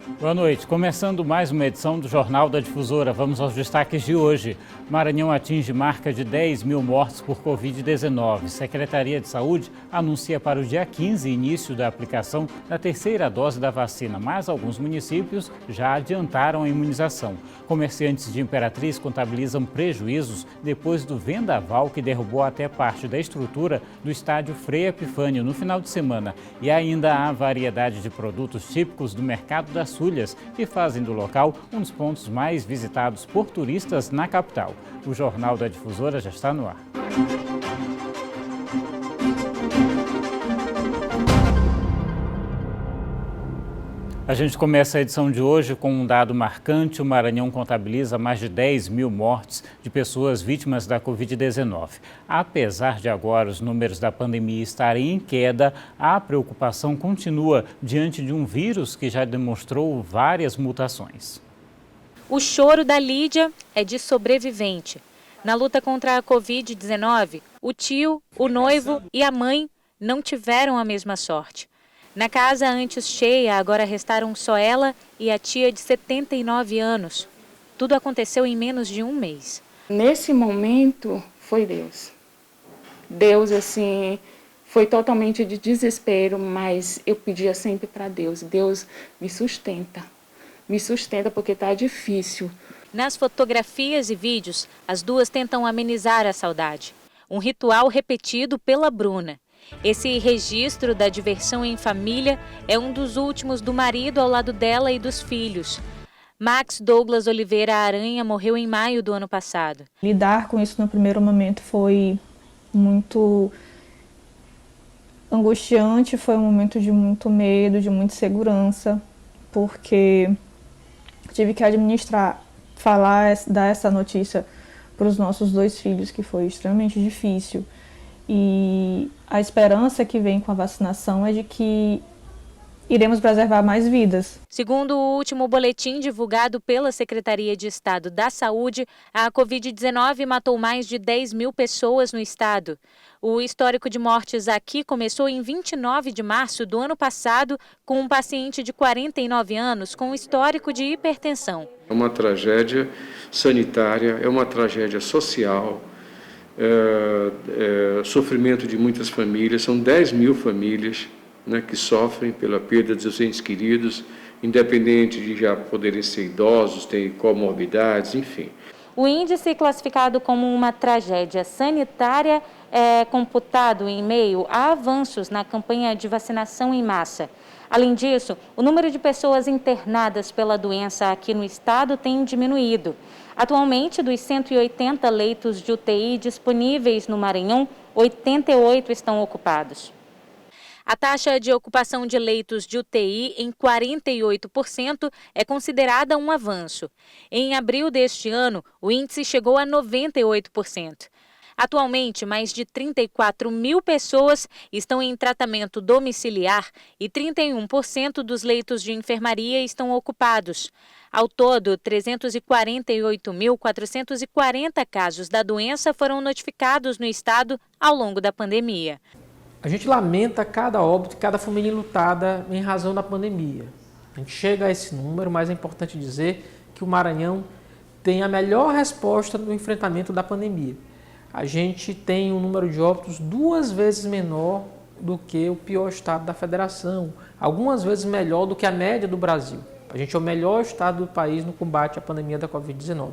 Boa noite. Começando mais uma edição do Jornal da Difusora. Vamos aos destaques de hoje. Maranhão atinge marca de 10 mil mortes por Covid-19. Secretaria de Saúde anuncia para o dia 15 início da aplicação da terceira dose da vacina, mas alguns municípios já adiantaram a imunização. Comerciantes de Imperatriz contabilizam prejuízos depois do vendaval que derrubou até parte da estrutura do estádio Frei Epifânio no final de semana. E ainda há variedade de produtos típicos do mercado das Sulhas, que fazem do local um dos pontos mais visitados por turistas na capital. O Jornal da Difusora já está no ar. A gente começa a edição de hoje com um dado marcante. O Maranhão contabiliza mais de 10 mil mortes de pessoas vítimas da Covid-19. Apesar de agora os números da pandemia estarem em queda, a preocupação continua diante de um vírus que já demonstrou várias mutações. O choro da Lídia é de sobrevivente. Na luta contra a Covid-19, o tio, o noivo e a mãe não tiveram a mesma sorte. Na casa antes cheia, agora restaram só ela e a tia de 79 anos. Tudo aconteceu em menos de um mês. Nesse momento, foi Deus. Deus, assim, foi totalmente de desespero, mas eu pedia sempre para Deus. Deus me sustenta porque está difícil. Nas fotografias e vídeos, as duas tentam amenizar a saudade. Um ritual repetido pela Bruna. Esse registro da diversão em família é um dos últimos do marido ao lado dela e dos filhos. Max Douglas Oliveira Aranha morreu em maio do ano passado. Lidar com isso no primeiro momento foi muito angustiante, foi um momento de muito medo, de muita insegurança, porque tive que administrar, dar essa notícia para os nossos dois filhos, que foi extremamente difícil. E a esperança que vem com a vacinação é de que iremos preservar mais vidas. Segundo o último boletim divulgado pela Secretaria de Estado da Saúde, a Covid-19 matou mais de 10 mil pessoas no estado. O histórico de mortes aqui começou em 29 de março do ano passado, com um paciente de 49 anos com histórico de hipertensão. É uma tragédia sanitária, é uma tragédia social. Sofrimento de muitas famílias, são 10 mil famílias, né, que sofrem pela perda dos seus entes queridos, independente de já poderem ser idosos, ter comorbidades, enfim. O índice classificado como uma tragédia sanitária é computado em meio a avanços na campanha de vacinação em massa. Além disso, o número de pessoas internadas pela doença aqui no estado tem diminuído. Atualmente, dos 180 leitos de UTI disponíveis no Maranhão, 88 estão ocupados. A taxa de ocupação de leitos de UTI em 48% é considerada um avanço. Em abril deste ano, o índice chegou a 98%. Atualmente, mais de 34 mil pessoas estão em tratamento domiciliar e 31% dos leitos de enfermaria estão ocupados. Ao todo, 348.440 casos da doença foram notificados no estado ao longo da pandemia. A gente lamenta cada óbito, cada família enlutada em razão da pandemia. A gente chega a esse número, mas é importante dizer que o Maranhão tem a melhor resposta no enfrentamento da pandemia. A gente tem um número de óbitos 2 vezes menor do que o pior estado da federação, algumas vezes melhor do que a média do Brasil. A gente é o melhor estado do país no combate à pandemia da Covid-19.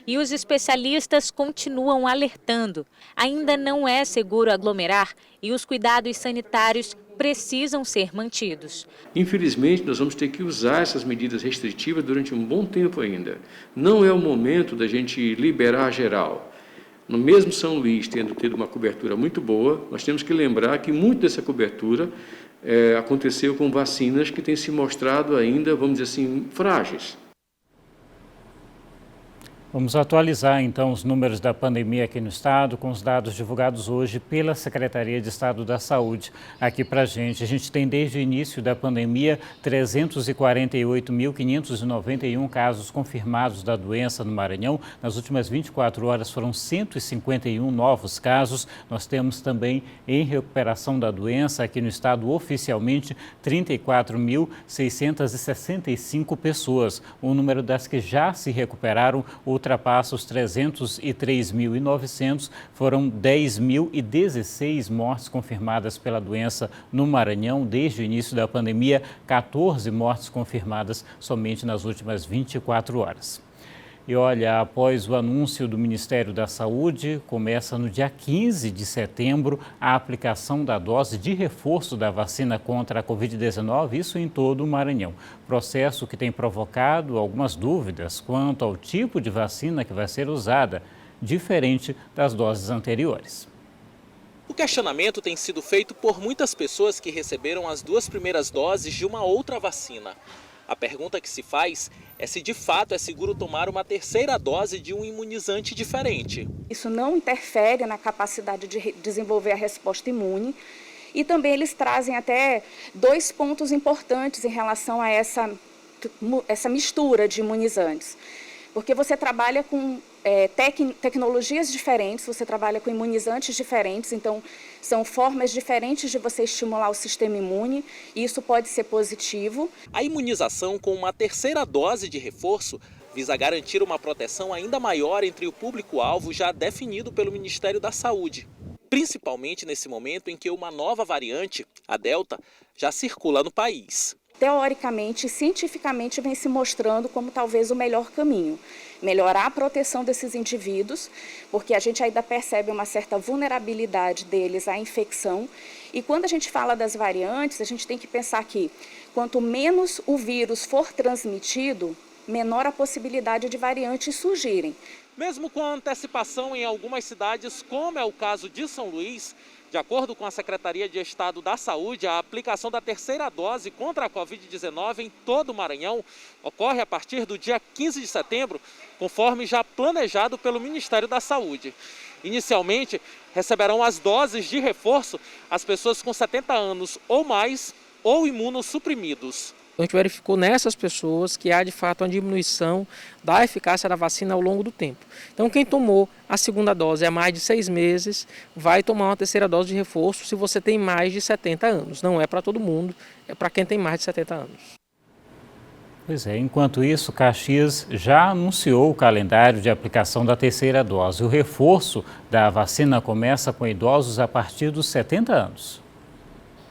E os especialistas continuam alertando. Ainda não é seguro aglomerar e os cuidados sanitários precisam ser mantidos. Infelizmente, nós vamos ter que usar essas medidas restritivas durante um bom tempo ainda. Não é o momento da gente liberar geral. No mesmo São Luís, tendo tido uma cobertura muito boa, nós temos que lembrar que muito dessa cobertura aconteceu com vacinas que têm se mostrado ainda, vamos dizer assim, frágeis. Vamos atualizar, então, os números da pandemia aqui no estado, com os dados divulgados hoje pela Secretaria de Estado da Saúde. Aqui para a gente tem desde o início da pandemia 348.591 casos confirmados da doença no Maranhão. Nas últimas 24 horas foram 151 novos casos. Nós temos também em recuperação da doença aqui no estado oficialmente 34.665 pessoas. O número das que já se recuperaram ultrapassa os 303.900, foram 10.016 mortes confirmadas pela doença no Maranhão desde o início da pandemia, 14 mortes confirmadas somente nas últimas 24 horas. E olha, após o anúncio do Ministério da Saúde, começa no dia 15 de setembro a aplicação da dose de reforço da vacina contra a Covid-19, isso em todo o Maranhão. Processo que tem provocado algumas dúvidas quanto ao tipo de vacina que vai ser usada, diferente das doses anteriores. O questionamento tem sido feito por muitas pessoas que receberam as 2 primeiras doses de uma outra vacina. A pergunta que se faz é se de fato é seguro tomar uma 3ª dose de um imunizante diferente. Isso não interfere na capacidade de desenvolver a resposta imune e também eles trazem até 2 pontos importantes em relação a essa mistura de imunizantes. Porque você trabalha com tecnologias diferentes, você trabalha com imunizantes diferentes, então são formas diferentes de você estimular o sistema imune e isso pode ser positivo. A imunização com uma 3ª dose de reforço visa garantir uma proteção ainda maior entre o público-alvo já definido pelo Ministério da Saúde, principalmente nesse momento em que uma nova variante, a Delta, já circula no país. Teoricamente e cientificamente vem se mostrando como talvez o melhor caminho. Melhorar a proteção desses indivíduos, porque a gente ainda percebe uma certa vulnerabilidade deles à infecção. E quando a gente fala das variantes, a gente tem que pensar que quanto menos o vírus for transmitido, menor a possibilidade de variantes surgirem. Mesmo com a antecipação em algumas cidades, como é o caso de São Luís, de acordo com a Secretaria de Estado da Saúde, a aplicação da 3ª dose contra a Covid-19 em todo o Maranhão ocorre a partir do dia 15 de setembro, conforme já planejado pelo Ministério da Saúde. Inicialmente, receberão as doses de reforço as pessoas com 70 anos ou mais ou imunossuprimidos. A gente verificou nessas pessoas que há de fato uma diminuição da eficácia da vacina ao longo do tempo. Então quem tomou a 2ª dose há mais de 6 meses vai tomar uma 3ª dose de reforço se você tem mais de 70 anos. Não é para todo mundo, é para quem tem mais de 70 anos. Pois é, enquanto isso, Caxias já anunciou o calendário de aplicação da 3ª dose. O reforço da vacina começa com idosos a partir dos 70 anos.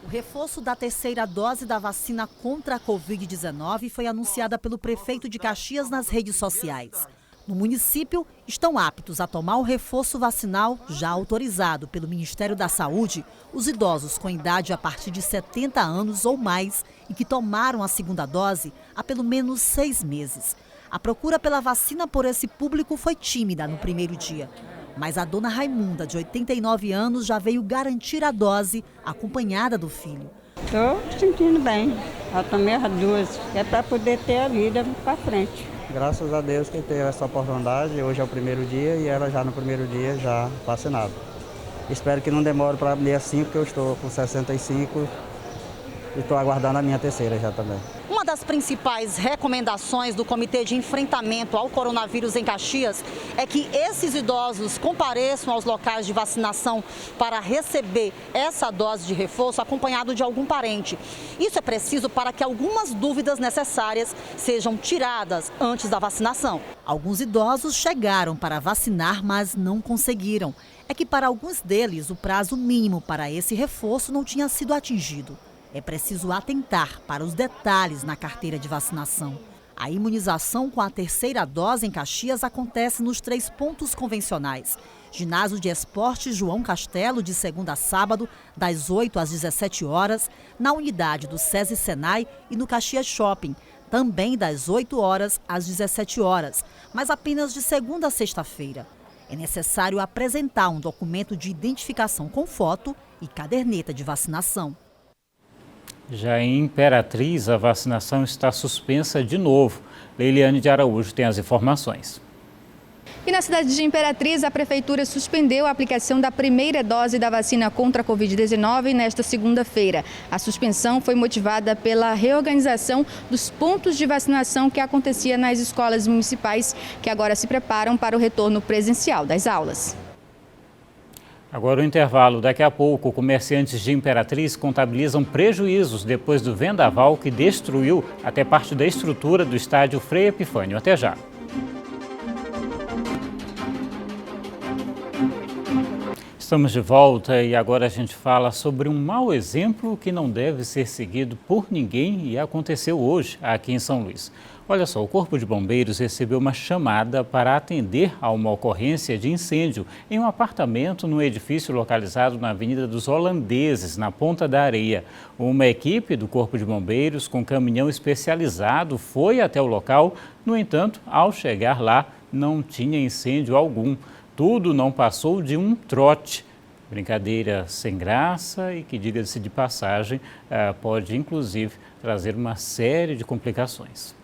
O reforço da 3ª dose da vacina contra a Covid-19 foi anunciada pelo prefeito de Caxias nas redes sociais. No município, estão aptos a tomar o reforço vacinal já autorizado pelo Ministério da Saúde os idosos com idade a partir de 70 anos ou mais e que tomaram a 2ª dose há pelo menos 6 meses. A procura pela vacina por esse público foi tímida no primeiro dia. Mas a dona Raimunda, de 89 anos, já veio garantir a dose, acompanhada do filho. Estou sentindo bem. Eu tomei as 2, é para poder ter a vida para frente. Graças a Deus que teve essa oportunidade. Hoje é o primeiro dia e ela já no primeiro dia já vacinada. Espero que não demore para dia 5, porque eu estou com 65 e estou aguardando a minha 3ª já também. Uma das principais recomendações do Comitê de Enfrentamento ao Coronavírus em Caxias é que esses idosos compareçam aos locais de vacinação para receber essa dose de reforço acompanhado de algum parente. Isso é preciso para que algumas dúvidas necessárias sejam tiradas antes da vacinação. Alguns idosos chegaram para vacinar, mas não conseguiram. É que para alguns deles o prazo mínimo para esse reforço não tinha sido atingido. É preciso atentar para os detalhes na carteira de vacinação. A imunização com a 3ª dose em Caxias acontece nos 3 pontos convencionais. Ginásio de Esportes João Castelo, de segunda a sábado, das 8 às 17 horas, na unidade do SESI Senai e no Caxias Shopping, também das 8 horas às 17 horas, mas apenas de segunda a sexta-feira. É necessário apresentar um documento de identificação com foto e caderneta de vacinação. Já em Imperatriz, a vacinação está suspensa de novo. Leiliane de Araújo tem as informações. E na cidade de Imperatriz, a Prefeitura suspendeu a aplicação da primeira dose da vacina contra a Covid-19 nesta segunda-feira. A suspensão foi motivada pela reorganização dos pontos de vacinação que acontecia nas escolas municipais, que agora se preparam para o retorno presencial das aulas. Agora o intervalo. Daqui a pouco, comerciantes de Imperatriz contabilizam prejuízos depois do vendaval que destruiu até parte da estrutura do estádio Frei Epifânio. Até já. Estamos de volta e agora a gente fala sobre um mau exemplo que não deve ser seguido por ninguém e aconteceu hoje aqui em São Luís. Olha só, o Corpo de Bombeiros recebeu uma chamada para atender a uma ocorrência de incêndio em um apartamento no edifício localizado na Avenida dos Holandeses, na Ponta da Areia. Uma equipe do Corpo de Bombeiros com caminhão especializado foi até o local, no entanto, ao chegar lá, não tinha incêndio algum. Tudo não passou de um trote. Brincadeira sem graça e que, diga-se de passagem, pode inclusive trazer uma série de complicações.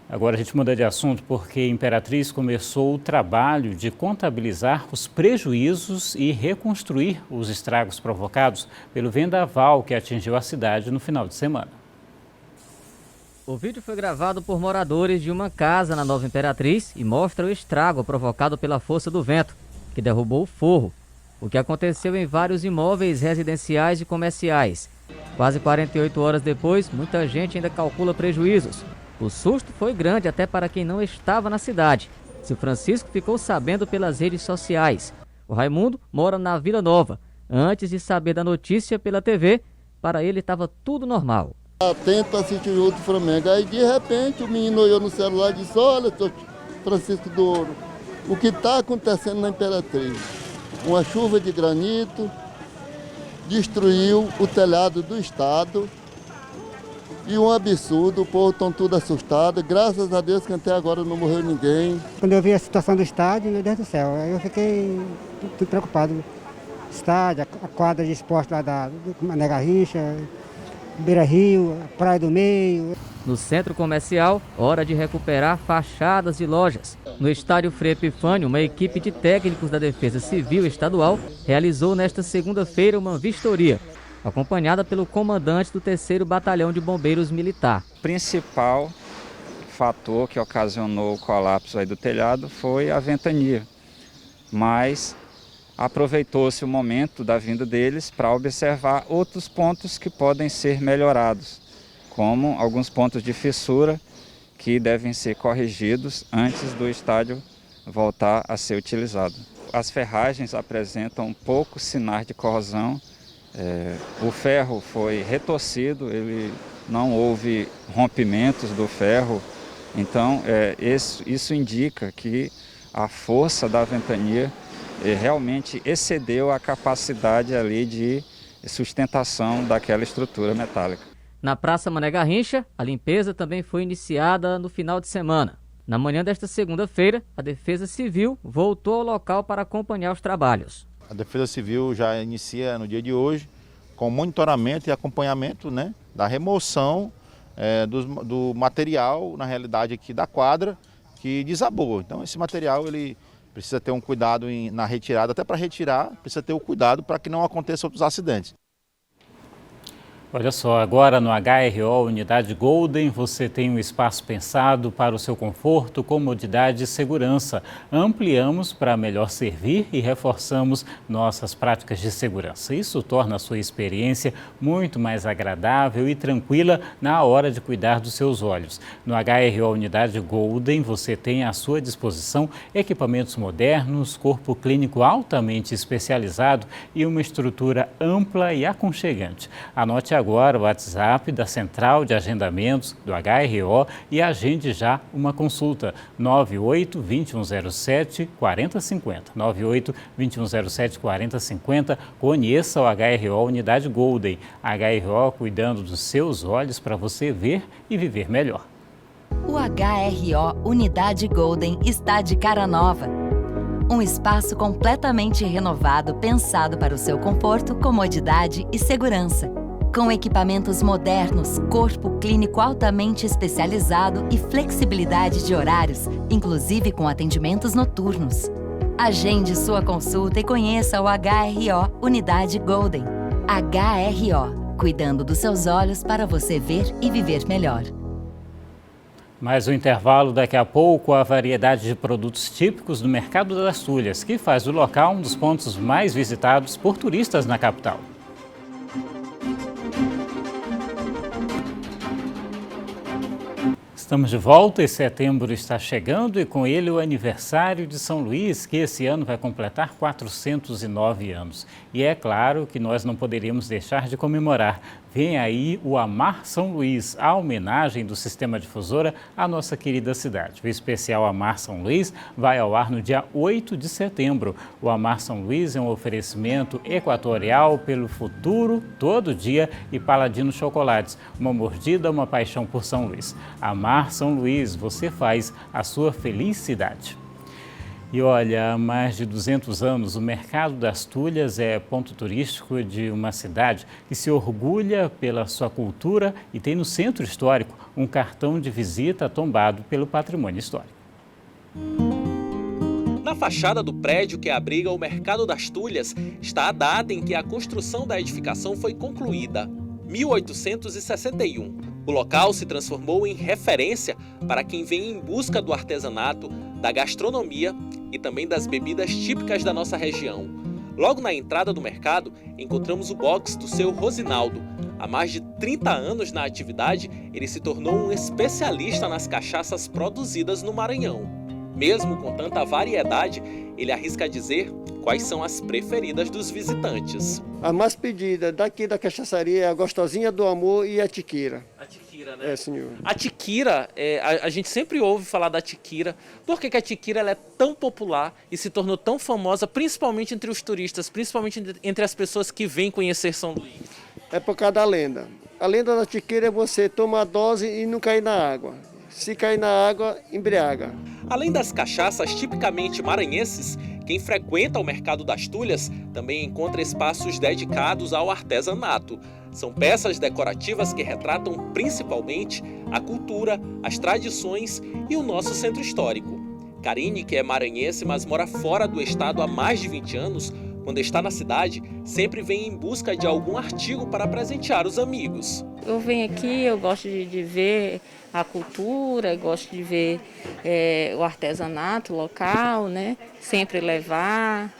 Agora a gente muda de assunto porque Imperatriz começou o trabalho de contabilizar os prejuízos e reconstruir os estragos provocados pelo vendaval que atingiu a cidade no final de semana. O vídeo foi gravado por moradores de uma casa na Nova Imperatriz e mostra o estrago provocado pela força do vento, que derrubou o forro, o que aconteceu em vários imóveis residenciais e comerciais. Quase 48 horas depois, muita gente ainda calcula prejuízos. O susto foi grande até para quem não estava na cidade. Seu Francisco ficou sabendo pelas redes sociais. O Raimundo mora na Vila Nova. Antes de saber da notícia pela TV, para ele estava tudo normal. Atento a assistir o jogo do Flamengo. Aí, de repente, o menino olhou no celular e disse: olha, seu Francisco do Ouro, o que está acontecendo na Imperatriz? Uma chuva de granito destruiu o telhado do estado e um absurdo, o povo está tudo assustado. Graças a Deus que até agora não morreu ninguém. Quando eu vi a situação do estádio, meu Deus do céu, aí eu fiquei tudo preocupado. Estádio, a quadra de esporte lá da Mané Garrincha, Beira Rio, Praia do Meio. No centro comercial, hora de recuperar fachadas de lojas. No estádio Frei Epifânio, uma equipe de técnicos da Defesa Civil Estadual realizou nesta segunda-feira uma vistoria, acompanhada pelo comandante do 3º Batalhão de Bombeiros Militar. O principal fator que ocasionou o colapso aí do telhado foi a ventania, mas aproveitou-se o momento da vinda deles para observar outros pontos que podem ser melhorados, como alguns pontos de fissura que devem ser corrigidos antes do estádio voltar a ser utilizado. As ferragens apresentam poucos sinais de corrosão, o ferro foi retorcido, não houve rompimentos do ferro, então isso indica que a força da ventania realmente excedeu a capacidade ali de sustentação daquela estrutura metálica. Na Praça Mané Garrincha, a limpeza também foi iniciada no final de semana. Na manhã desta segunda-feira, a Defesa Civil voltou ao local para acompanhar os trabalhos. A Defesa Civil já inicia no dia de hoje com monitoramento e acompanhamento, da remoção do material, na realidade aqui da quadra, que desabou. Então esse material ele precisa ter um cuidado na retirada, até para retirar precisa ter o cuidado para que não aconteça outros acidentes. Olha só, agora no HRO Unidade Golden você tem um espaço pensado para o seu conforto, comodidade e segurança. Ampliamos para melhor servir e reforçamos nossas práticas de segurança. Isso torna a sua experiência muito mais agradável e tranquila na hora de cuidar dos seus olhos. No HRO Unidade Golden você tem à sua disposição equipamentos modernos, corpo clínico altamente especializado e uma estrutura ampla e aconchegante. Anote agora o WhatsApp da Central de Agendamentos do HRO e agende já uma consulta. 98-2107-4050. 98-2107-4050. Conheça o HRO Unidade Golden. HRO cuidando dos seus olhos para você ver e viver melhor. O HRO Unidade Golden está de cara nova. Um espaço completamente renovado pensado para o seu conforto, comodidade e segurança. Com equipamentos modernos, corpo clínico altamente especializado e flexibilidade de horários, inclusive com atendimentos noturnos. Agende sua consulta e conheça o HRO Unidade Golden. HRO, cuidando dos seus olhos para você ver e viver melhor. Mais um intervalo, daqui a pouco, a variedade de produtos típicos do Mercado das Tulhas, que faz do local um dos pontos mais visitados por turistas na capital. Estamos de volta e setembro está chegando e com ele o aniversário de São Luís, que esse ano vai completar 409 anos. E é claro que nós não poderíamos deixar de comemorar. Vem aí o Amar São Luís, a homenagem do Sistema Difusora à nossa querida cidade. O especial Amar São Luís vai ao ar no dia 8 de setembro. O Amar São Luís é um oferecimento Equatorial pelo Futuro, Todo Dia e Paladino Chocolates. Uma mordida, uma paixão por São Luís. Amar São Luís, você faz a sua felicidade. E olha, há mais de 200 anos, o Mercado das Tulhas é ponto turístico de uma cidade que se orgulha pela sua cultura e tem no centro histórico um cartão de visita tombado pelo patrimônio histórico. Na fachada do prédio que abriga o Mercado das Tulhas está a data em que a construção da edificação foi concluída, 1861. O local se transformou em referência para quem vem em busca do artesanato, da gastronomia e também das bebidas típicas da nossa região. Logo na entrada do mercado, encontramos o box do seu Rosinaldo. Há mais de 30 anos na atividade, ele se tornou um especialista nas cachaças produzidas no Maranhão. Mesmo com tanta variedade, ele arrisca dizer quais são as preferidas dos visitantes. A mais pedida daqui da cachaçaria é a Gostosinha do Amor e a Tiquira. A Tiquira, né? É, senhor. A Tiquira, a gente sempre ouve falar da Tiquira. Por que a Tiquira ela é tão popular e se tornou tão famosa, principalmente entre os turistas, principalmente entre as pessoas que vêm conhecer São Luís? É por causa da lenda. A lenda da Tiquira é você tomar a dose e não cair na água. Se cair na água, embriaga. Além das cachaças tipicamente maranhenses, quem frequenta o Mercado das Tulhas também encontra espaços dedicados ao artesanato. São peças decorativas que retratam principalmente a cultura, as tradições e o nosso centro histórico. Karine, que é maranhense, mas mora fora do estado há mais de 20 anos, quando está na cidade, sempre vem em busca de algum artigo para presentear os amigos. Eu venho aqui, eu gosto de ver a cultura, gosto de ver o artesanato local, né? Sempre levar,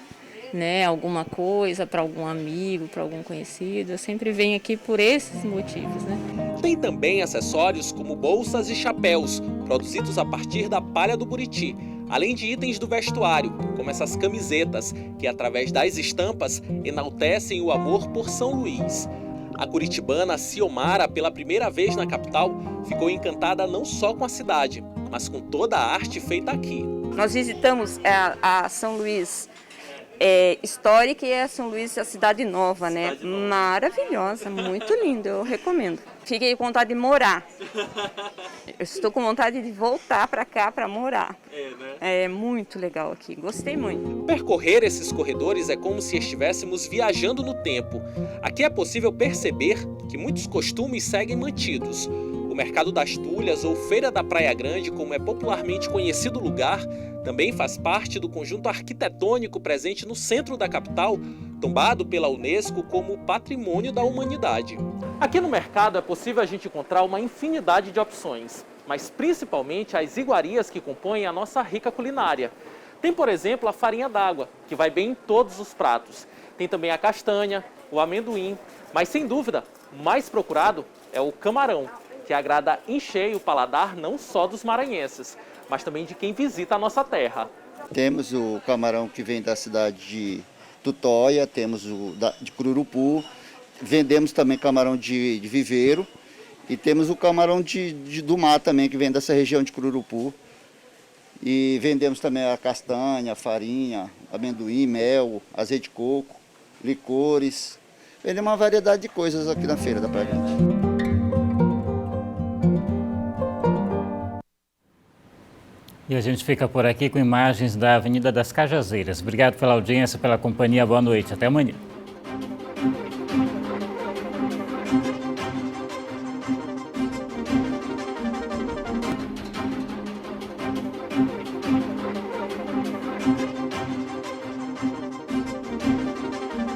né, alguma coisa para algum amigo, para algum conhecido. Eu sempre venho aqui por esses motivos, né? Tem também acessórios como bolsas e chapéus, produzidos a partir da palha do buriti, além de itens do vestuário, como essas camisetas, que através das estampas enaltecem o amor por São Luís. A curitibana Ciomara, pela primeira vez na capital, ficou encantada não só com a cidade, mas com toda a arte feita aqui. Nós visitamos a São Luís histórica e a São Luís, a cidade nova, né? Maravilhosa, muito linda, eu recomendo. Fiquei com vontade de morar. Eu estou com vontade de voltar para cá para morar. É muito legal aqui, gostei muito. Percorrer esses corredores é como se estivéssemos viajando no tempo. Aqui é possível perceber que muitos costumes seguem mantidos. O Mercado das Tulhas, ou Feira da Praia Grande, como é popularmente conhecido o lugar, também faz parte do conjunto arquitetônico presente no centro da capital, tombado pela Unesco como Patrimônio da Humanidade. Aqui no mercado é possível a gente encontrar uma infinidade de opções, mas principalmente as iguarias que compõem a nossa rica culinária. Tem, por exemplo, a farinha d'água, que vai bem em todos os pratos. Tem também a castanha, o amendoim, mas sem dúvida, o mais procurado é o camarão, que agrada em cheio o paladar não só dos maranhenses, mas também de quem visita a nossa terra. Temos o camarão que vem da cidade de Tutóia, temos o de Cururupu, vendemos também camarão de viveiro e temos o camarão do mar também, que vem dessa região de Cururupu. E vendemos também a castanha, a farinha, amendoim, mel, azeite de coco, licores. Vendemos uma variedade de coisas aqui na Feira da Praia Grande. E a gente fica por aqui com imagens da Avenida das Cajazeiras. Obrigado pela audiência, pela companhia. Boa noite. Até amanhã.